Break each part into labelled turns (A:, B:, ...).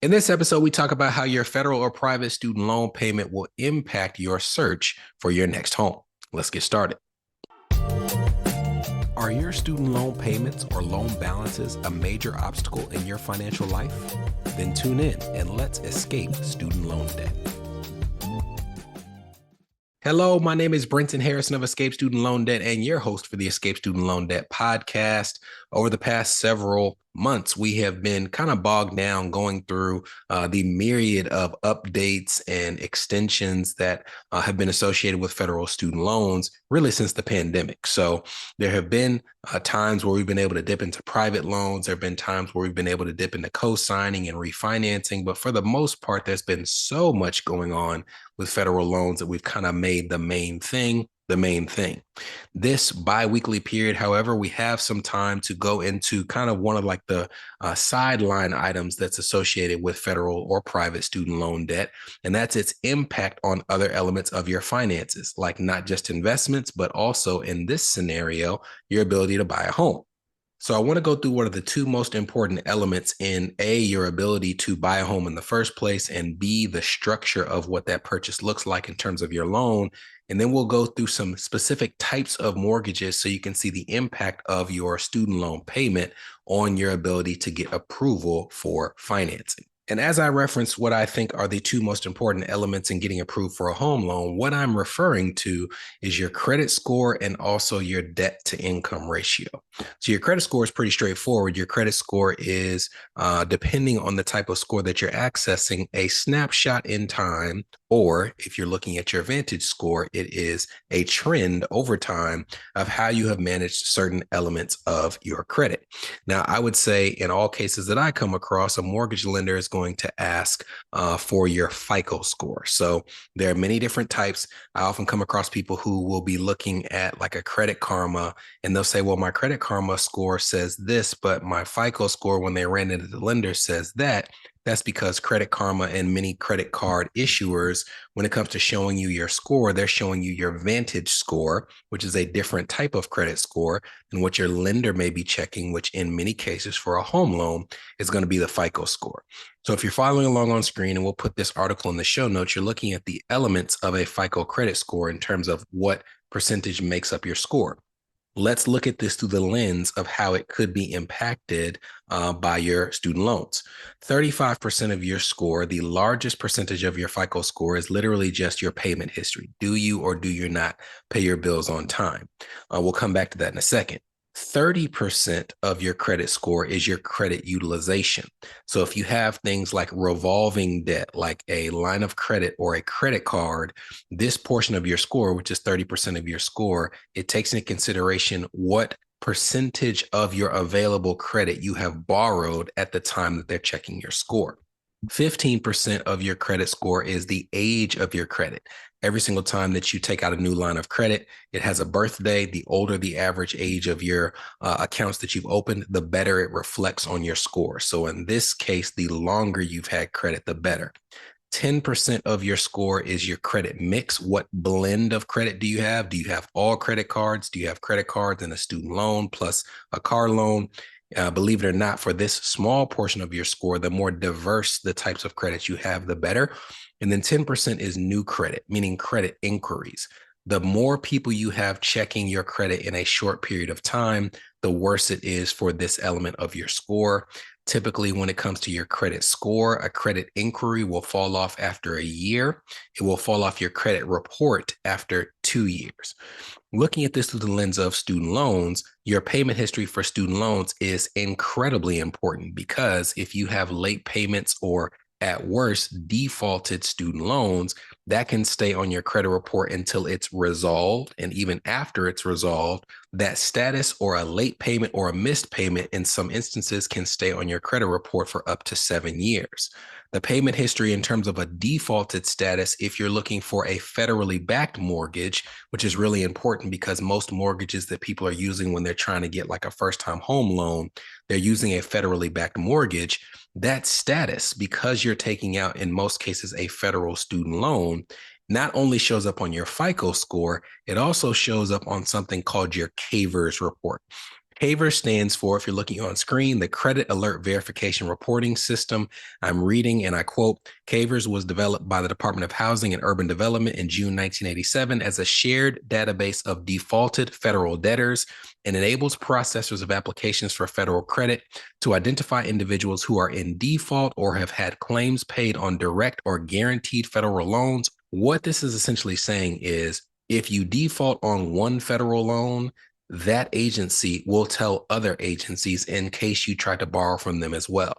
A: In this episode, we talk about how your federal or private student loan payment will impact your search for your next home. Let's get started. Are your student loan payments or loan balances a major obstacle in your financial life? Then tune in and let's escape student loan debt. Hello, my name is Brenton Harrison of Escape Student Loan Debt and your host for the Escape Student Loan Debt podcast. Over the past several months, we have been kind of bogged down going through the myriad of updates and extensions that have been associated with federal student loans really since the pandemic. So there have been times where we've been able to dip into private loans. There have been times where we've been able to dip into co-signing and refinancing. But for the most part, there's been so much going on with federal loans that we've kind of made the main thing. This bi-weekly period, however, we have some time to go into kind of one of like the sideline items that's associated with federal or private student loan debt, and that's its impact on other elements of your finances, like not just investments, but also in this scenario, your ability to buy a home. So I want to go through what are the two most important elements in A, your ability to buy a home in the first place, and B, the structure of what that purchase looks like in terms of your loan. And then we'll go through some specific types of mortgages so you can see the impact of your student loan payment on your ability to get approval for financing. And as I reference what I think are the two most important elements in getting approved for a home loan, what I'm referring to is your credit score and also your debt to income ratio. So your credit score is pretty straightforward. Your credit score is, depending on the type of score that you're accessing, a snapshot in time, or if you're looking at your Vantage score, it is a trend over time of how you have managed certain elements of your credit. Now, I would say in all cases that I come across, a mortgage lender is going to ask for your FICO score. So there are many different types. I often come across people who will be looking at like a Credit Karma, and they'll say, well, my Credit Karma score says this, but my FICO score, when they ran into the lender, says that. That's because Credit Karma and many credit card issuers, when it comes to showing you your score, they're showing you your Vantage score, which is a different type of credit score than what your lender may be checking, which in many cases for a home loan is going to be the FICO score. So if you're following along on screen, and we'll put this article in the show notes, you're looking at the elements of a FICO credit score in terms of what percentage makes up your score. Let's look at this through the lens of how it could be impacted by your student loans. 35% of your score, the largest percentage of your FICO score, is literally just your payment history. Do you or do you not pay your bills on time? We'll come back to that in a second. 30% of your credit score is your credit utilization. So if you have things like revolving debt, like a line of credit or a credit card, this portion of your score, which is 30% of your score, it takes into consideration what percentage of your available credit you have borrowed at the time that they're checking your score. 15% of your credit score is the age of your credit. Every single time that you take out a new line of credit, it has a birthday. The older the average age of your accounts that you've opened, the better it reflects on your score. So in this case, the longer you've had credit, the better. 10% of your score is your credit mix. What blend of credit do you have? Do you have all credit cards? Do you have credit cards and a student loan plus a car loan? Believe it or not, for this small portion of your score, the more diverse the types of credits you have, the better. And then 10% is new credit, meaning credit inquiries. The more people you have checking your credit in a short period of time, the worse it is for this element of your score. Typically, when it comes to your credit score, a credit inquiry will fall off after a year. It will fall off your credit report after 2 years. Looking at this through the lens of student loans, your payment history for student loans is incredibly important because if you have late payments or at worst defaulted student loans, that can stay on your credit report until it's resolved. And even after it's resolved, that status or a late payment or a missed payment in some instances can stay on your credit report for up to 7 years. The payment history in terms of a defaulted status, if you're looking for a federally backed mortgage, which is really important because most mortgages that people are using when they're trying to get like a first-time home loan, they're using a federally backed mortgage. That status, because you're taking out in most cases a federal student loan, not only shows up on your FICO score, it also shows up on something called your CAIVRS report. CAIVRS stands for, if you're looking on screen, the Credit Alert Verification Reporting System. I'm reading, and I quote, CAIVRS was developed by the Department of Housing and Urban Development in June 1987 as a shared database of defaulted federal debtors and enables processors of applications for federal credit to identify individuals who are in default or have had claims paid on direct or guaranteed federal loans. What this is essentially saying is if you default on one federal loan, that agency will tell other agencies in case you try to borrow from them as well.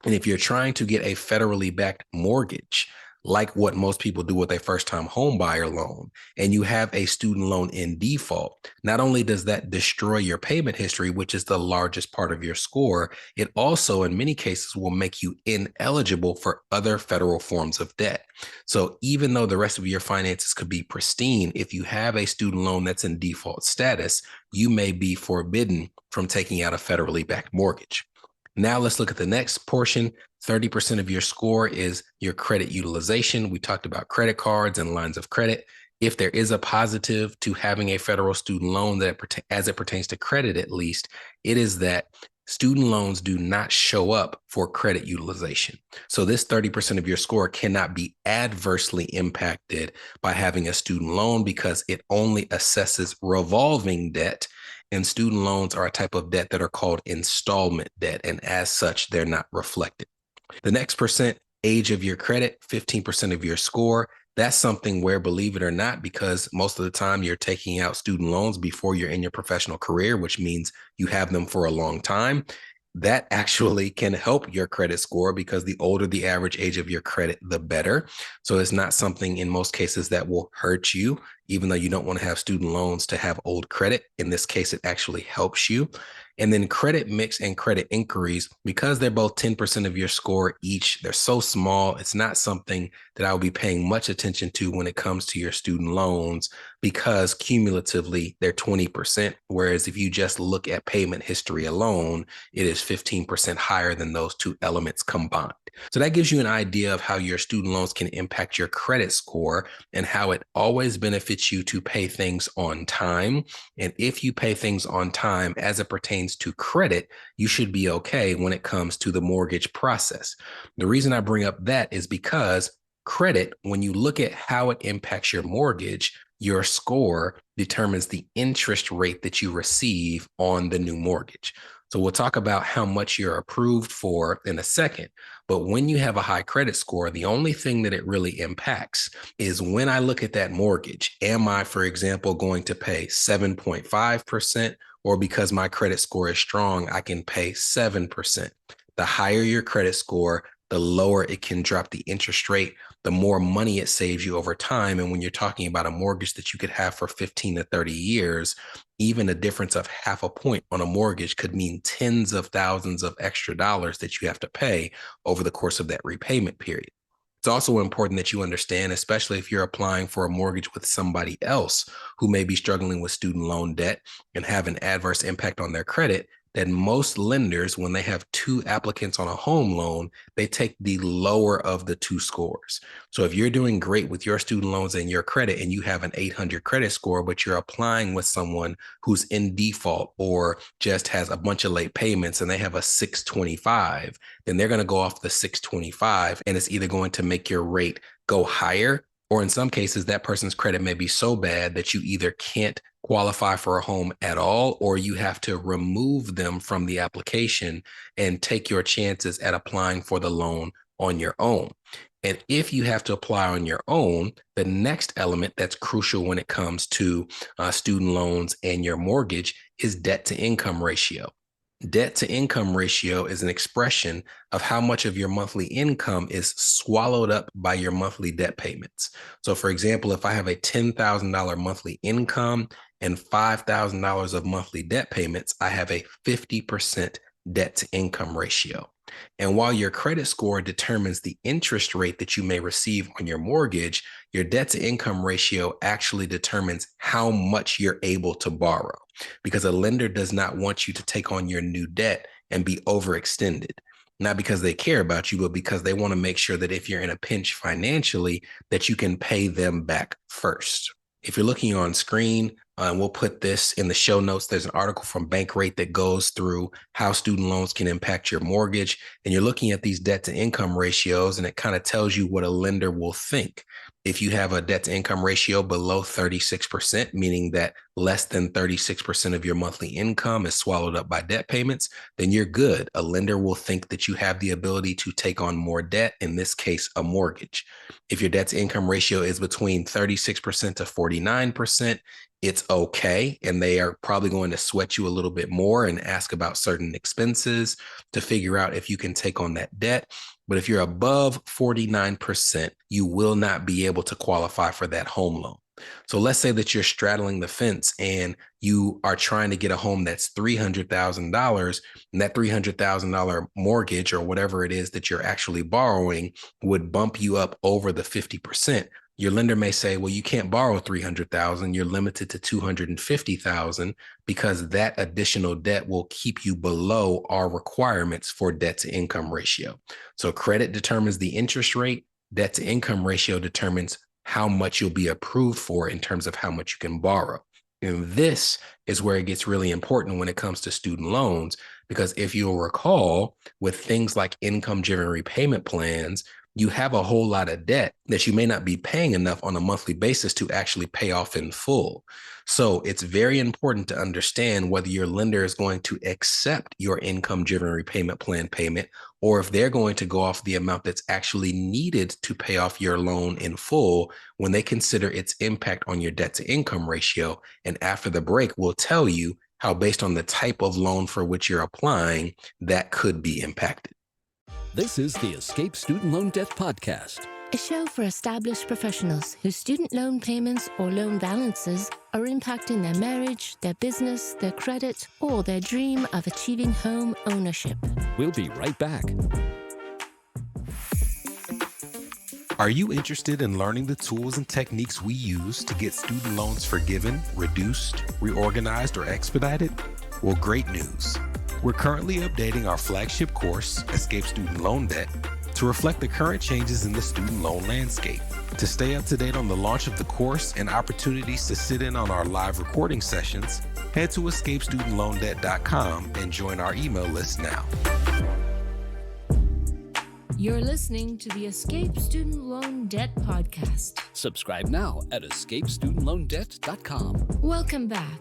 A: And if you're trying to get a federally backed mortgage, like what most people do with a first-time home buyer loan, and you have a student loan in default, not only does that destroy your payment history, which is the largest part of your score, it also, in many cases, will make you ineligible for other federal forms of debt. So even though the rest of your finances could be pristine, if you have a student loan that's in default status, you may be forbidden from taking out a federally backed mortgage. Now let's look at the next portion. 30% of your score is your credit utilization. We talked about credit cards and lines of credit. If there is a positive to having a federal student loan that as it pertains to credit, at least, it is that student loans do not show up for credit utilization. So this 30% of your score cannot be adversely impacted by having a student loan because it only assesses revolving debt. And student loans are a type of debt that are called installment debt. And as such, they're not reflected. The next percent, age of your credit, 15% of your score. That's something where, believe it or not, because most of the time you're taking out student loans before you're in your professional career, which means you have them for a long time. That actually can help your credit score because the older the average age of your credit, the better. So it's not something in most cases that will hurt you, even though you don't want to have student loans to have old credit. In this case, it actually helps you. And then credit mix and credit inquiries, because they're both 10% of your score each, they're so small, it's not something that I'll be paying much attention to when it comes to your student loans because cumulatively they're 20%. Whereas if you just look at payment history alone, it is 15% higher than those two elements combined. So that gives you an idea of how your student loans can impact your credit score and how it always benefits you to pay things on time. And if you pay things on time as it pertains to credit, you should be okay when it comes to the mortgage process. The reason I bring up that is because credit, when you look at how it impacts your mortgage, your score determines the interest rate that you receive on the new mortgage. So we'll talk about how much you're approved for in a second. But when you have a high credit score, the only thing that it really impacts is when I look at that mortgage, am I, for example, going to pay 7.5%, or because my credit score is strong, I can pay 7%. The higher your credit score, the lower it can drop the interest rate, the more money it saves you over time. And when you're talking about a mortgage that you could have for 15 to 30 years, even a difference of half a point on a mortgage could mean tens of thousands of extra dollars that you have to pay over the course of that repayment period. It's also important that you understand, especially if you're applying for a mortgage with somebody else who may be struggling with student loan debt and have an adverse impact on their credit, that most lenders, when they have two applicants on a home loan, they take the lower of the two scores. So if you're doing great with your student loans and your credit and you have an 800 credit score, but you're applying with someone who's in default or just has a bunch of late payments and they have a 625, then they're going to go off the 625 and it's either going to make your rate go higher, or in some cases, that person's credit may be so bad that you either can't qualify for a home at all, or you have to remove them from the application and take your chances at applying for the loan on your own. And if you have to apply on your own, the next element that's crucial when it comes to student loans and your mortgage is debt to income ratio. Debt to income ratio is an expression of how much of your monthly income is swallowed up by your monthly debt payments. So for example, if I have a $10,000 monthly income and $5,000 of monthly debt payments, I have a 50% debt to income ratio. And while your credit score determines the interest rate that you may receive on your mortgage, your debt to income ratio actually determines how much you're able to borrow, because a lender does not want you to take on your new debt and be overextended. Not because they care about you, but because they want to make sure that if you're in a pinch financially, that you can pay them back first. If you're looking on screen, we'll put this in the show notes. There's an article from Bankrate that goes through how student loans can impact your mortgage. And you're looking at these debt to income ratios, and it kind of tells you what a lender will think. If you have a debt to income ratio below 36%, meaning that less than 36% of your monthly income is swallowed up by debt payments, then you're good. A lender will think that you have the ability to take on more debt, in this case, a mortgage. If your debt to income ratio is between 36% to 49%, it's okay. And they are probably going to sweat you a little bit more and ask about certain expenses to figure out if you can take on that debt. But if you're above 49%, you will not be able to qualify for that home loan. So let's say that you're straddling the fence and you are trying to get a home that's $300,000, and that $300,000 mortgage or whatever it is that you're actually borrowing would bump you up over the 50%. Your lender may say, well, you can't borrow $300,000. You're limited to $250,000 because that additional debt will keep you below our requirements for debt to income ratio. So credit determines the interest rate. Debt to income ratio determines how much you'll be approved for in terms of how much you can borrow. And this is where it gets really important when it comes to student loans, because if you'll recall, with things like income-driven repayment plans, you have a whole lot of debt that you may not be paying enough on a monthly basis to actually pay off in full. So it's very important to understand whether your lender is going to accept your income-driven repayment plan payment, or if they're going to go off the amount that's actually needed to pay off your loan in full when they consider its impact on your debt to income ratio. And after the break, we'll tell you how, based on the type of loan for which you're applying, that could be impacted.
B: This is the Escape Student Loan Debt Podcast,
C: a show for established professionals whose student loan payments or loan balances are impacting their marriage, their business, their credit, or their dream of achieving home ownership.
B: We'll be right back.
A: Are you interested in learning the tools and techniques we use to get student loans forgiven, reduced, reorganized, or expedited? Well, great news. We're currently updating our flagship course, Escape Student Loan Debt, to reflect the current changes in the student loan landscape. To stay up to date on the launch of the course and opportunities to sit in on our live recording sessions, head to escapestudentloandebt.com and join our email list now.
C: You're listening to the Escape Student Loan Debt Podcast.
B: Subscribe now at escapestudentloandebt.com.
C: Welcome back.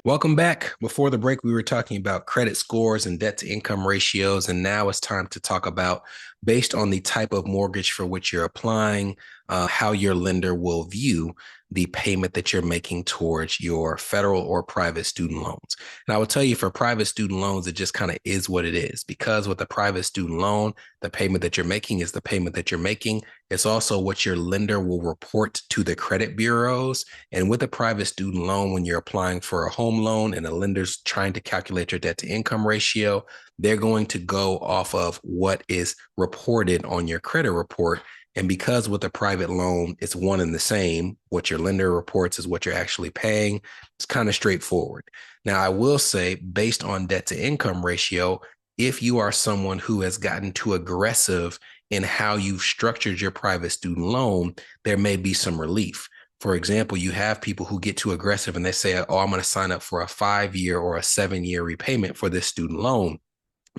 A: Welcome back. Before the break, we were talking about credit scores and debt to income ratios, and now it's time to talk about, based on the type of mortgage for which you're applying, how your lender will view the payment that you're making towards your federal or private student loans. And I will tell you, for private student loans, it just kind of is what it is, because with a private student loan, the payment that you're making is the payment that you're making. It's also what your lender will report to the credit bureaus. And with a private student loan, when you're applying for a home loan and a lender's trying to calculate your debt to income ratio, they're going to go off of what is reported on your credit report. And because with a private loan, it's one and the same, what your lender reports is what you're actually paying. It's kind of straightforward. Now, I will say, based on debt to income ratio, if you are someone who has gotten too aggressive in how you've structured your private student loan, there may be some relief. For example, you have people who get too aggressive and they say, oh, I'm going to sign up for a 5-year or a 7-year repayment for this student loan,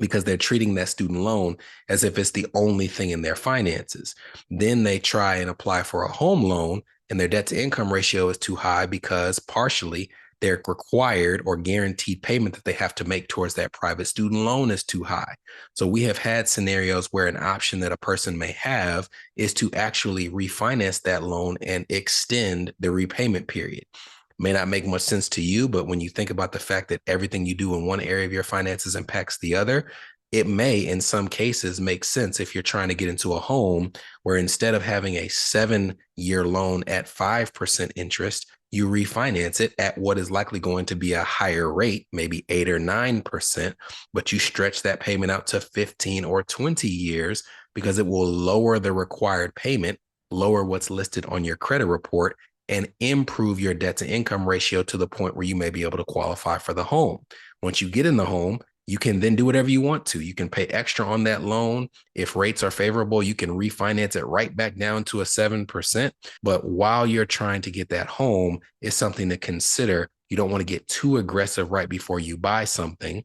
A: because they're treating that student loan as if it's the only thing in their finances. Then they try and apply for a home loan, and their debt to income ratio is too high because partially their required or guaranteed payment that they have to make towards that private student loan is too high. So we have had scenarios where an option that a person may have is to actually refinance that loan and extend the repayment period. May not make much sense to you, but when you think about the fact that everything you do in one area of your finances impacts the other, it may, in some cases, make sense if you're trying to get into a home where instead of having a 7-year loan at 5% interest, you refinance it at what is likely going to be a higher rate, maybe 8 or 9%, but you stretch that payment out to 15 or 20 years because it will lower the required payment, lower what's listed on your credit report, and improve your debt to income ratio to the point where you may be able to qualify for the home. Once you get in the home, You can then do whatever you want to. You can pay extra on that loan. If rates are favorable, you can refinance it right back down to a 7%. But while you're trying to get that home, it's something to consider. You don't want to get too aggressive right before you buy something,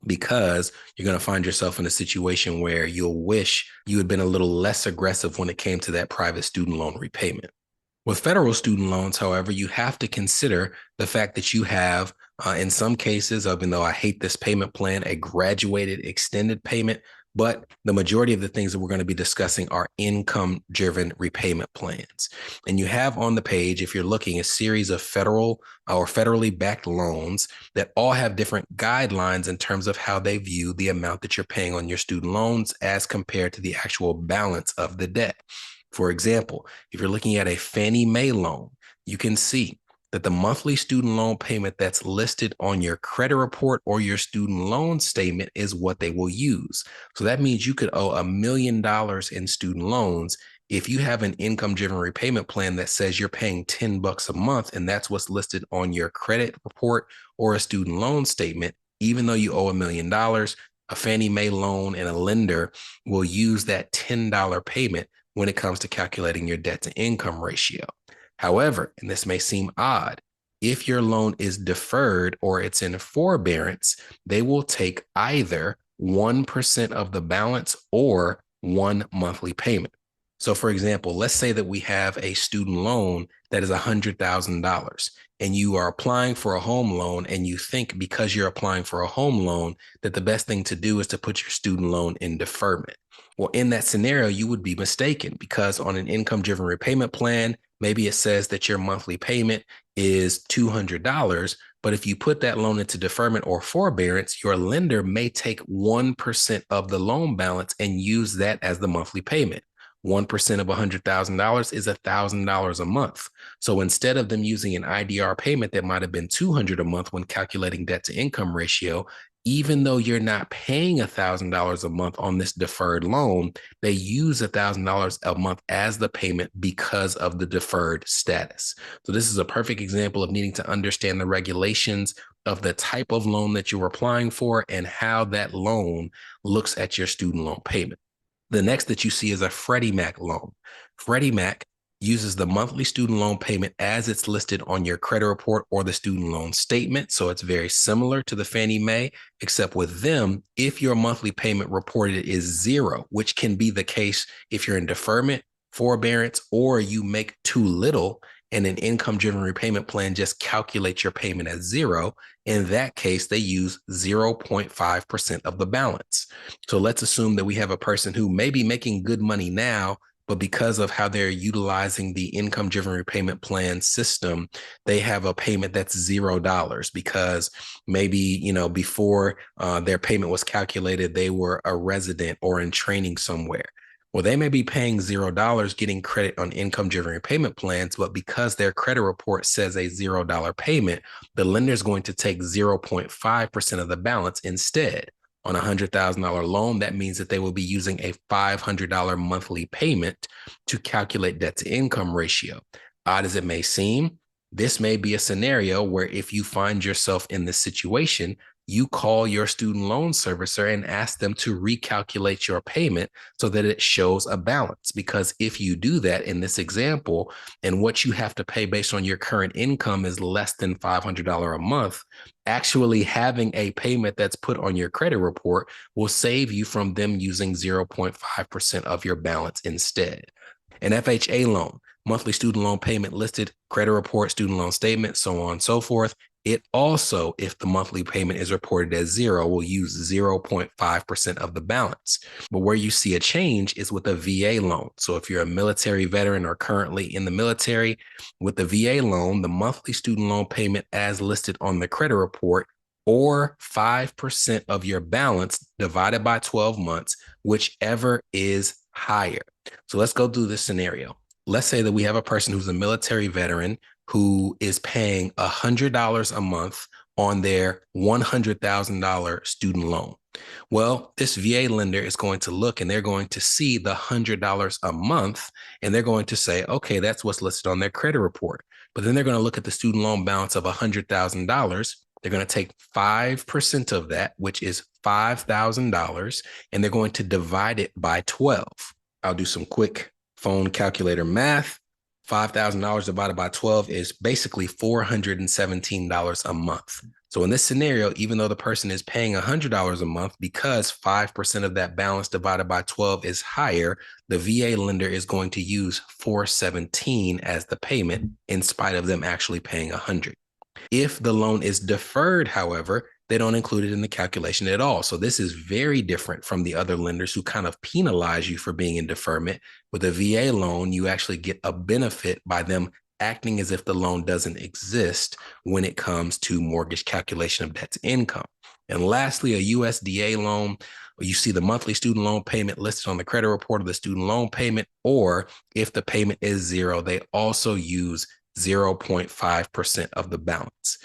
A: because you're going to find yourself in a situation where you'll wish you had been a little less aggressive when it came to that private student loan repayment. With federal student loans, however, you have to consider the fact that you have, in some cases, even though I hate this payment plan, a graduated extended payment. But the majority of the things that we're going to be discussing are income-driven repayment plans. And you have on the page, if you're looking, a series of federal or federally backed loans that all have different guidelines in terms of how they view the amount that you're paying on your student loans as compared to the actual balance of the debt. For example, if you're looking at a Fannie Mae loan, you can see that the monthly student loan payment that's listed on your credit report or your student loan statement is what they will use. So that means you could owe $1 million in student loans. If you have an income-driven repayment plan that says you're paying $10 a month, and that's what's listed on your credit report or a student loan statement, even though you owe $1 million, a Fannie Mae loan and a lender will use that $10 payment when it comes to calculating your debt to income ratio. However, and this may seem odd, if your loan is deferred or it's in forbearance, they will take either 1% of the balance or one monthly payment. So for example, let's say that we have a student loan that is $100,000 and you are applying for a home loan, and you think because you're applying for a home loan that the best thing to do is to put your student loan in deferment. Well, in that scenario, you would be mistaken, because on an income-driven repayment plan, maybe it says that your monthly payment is $200, but if you put that loan into deferment or forbearance, your lender may take 1% of the loan balance and use that as the monthly payment. 1% of $100,000 is $1,000 a month. So instead of them using an IDR payment that might have been $200 a month when calculating debt to income ratio, even though you're not paying $1,000 a month on this deferred loan, they use $1,000 a month as the payment because of the deferred status. So this is a perfect example of needing to understand the regulations of the type of loan that you're applying for and how that loan looks at your student loan payment. The next that you see is a Freddie Mac loan. Freddie Mac uses the monthly student loan payment as it's listed on your credit report or the student loan statement. So it's very similar to the Fannie Mae, except with them, if your monthly payment reported is zero, which can be the case if you're in deferment, forbearance, or you make too little and an income-driven repayment plan just calculates your payment as zero. In that case, they use 0.5% of the balance. So let's assume that we have a person who may be making good money now, but because of how they're utilizing the income-driven repayment plan system, they have a payment that's $0 because maybe, before their payment was calculated, they were a resident or in training somewhere. Well, they may be paying $0 getting credit on income-driven repayment plans, but because their credit report says a $0 payment, the lender is going to take 0.5% of the balance instead. On a $100,000 loan, that means that they will be using a $500 monthly payment to calculate debt to income ratio. Odd as it may seem, this may be a scenario where if you find yourself in this situation, you call your student loan servicer and ask them to recalculate your payment so that it shows a balance. Because if you do that in this example, and what you have to pay based on your current income is less than $500 a month, actually having a payment that's put on your credit report will save you from them using 0.5% of your balance instead. An FHA loan, monthly student loan payment listed, credit report, student loan statement, so on and so forth. It also, if the monthly payment is reported as zero, will use 0.5% of the balance. But where you see a change is with a VA loan. So if you're a military veteran or currently in the military, with the VA loan, the monthly student loan payment as listed on the credit report, or 5% of your balance divided by 12 months, whichever is higher. So let's go through this scenario. Let's say that we have a person who's a military veteran who is paying $100 a month on their $100,000 student loan. Well, this VA lender is going to look and they're going to see the $100 a month and they're going to say, okay, that's what's listed on their credit report. But then they're going to look at the student loan balance of $100,000 They're going to take 5% of that, which is $5,000, and they're going to divide it by 12. I'll do some quick phone calculator math. $5,000 divided by 12 is basically $417 a month. So in this scenario, even though the person is paying $100 a month, because 5% of that balance divided by 12 is higher, the VA lender is going to use $417 as the payment in spite of them actually paying $100. If the loan is deferred, however, they don't include it in the calculation at all. So this is very different from the other lenders who kind of penalize you for being in deferment. With a VA loan, you actually get a benefit by them acting as if the loan doesn't exist when it comes to mortgage calculation of debt to income. And lastly, a USDA loan, you see the monthly student loan payment listed on the credit report of the student loan payment, or if the payment is zero, they also use 0.5% of the balance.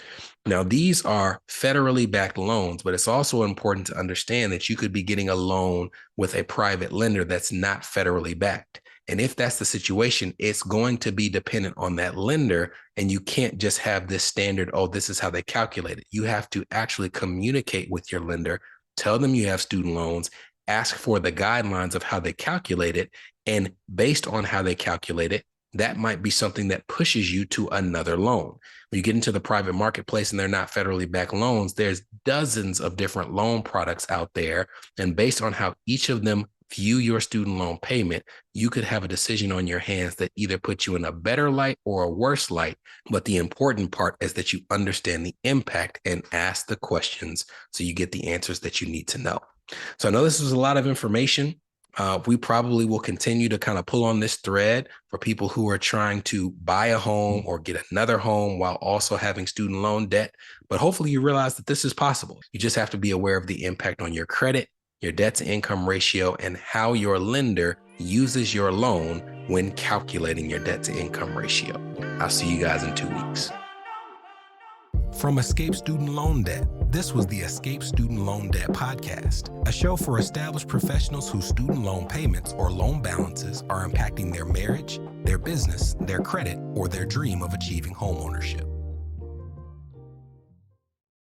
A: Now, these are federally backed loans, but it's also important to understand that you could be getting a loan with a private lender that's not federally backed. And if that's the situation, it's going to be dependent on that lender. And you can't just have this standard, oh, this is how they calculate it. You have to actually communicate with your lender, tell them you have student loans, ask for the guidelines of how they calculate it. And based on how they calculate it, that might be something that pushes you to another loan. When you get into the private marketplace and they're not federally backed loans, there's dozens of different loan products out there. And based on how each of them view your student loan payment, you could have a decision on your hands that either puts you in a better light or a worse light. But the important part is that you understand the impact and ask the questions so you get the answers that you need to know. So I know this was a lot of information. We probably will continue to kind of pull on this thread for people who are trying to buy a home or get another home while also having student loan debt. But hopefully you realize that this is possible. You just have to be aware of the impact on your credit, your debt to income ratio, and how your lender uses your loan when calculating your debt to income ratio. I'll see you guys in 2 weeks. From Escape Student Loan Debt, this was the Escape Student Loan Debt Podcast, a show for established professionals whose student loan payments or loan balances are impacting their marriage, their business, their credit, or their dream of achieving homeownership.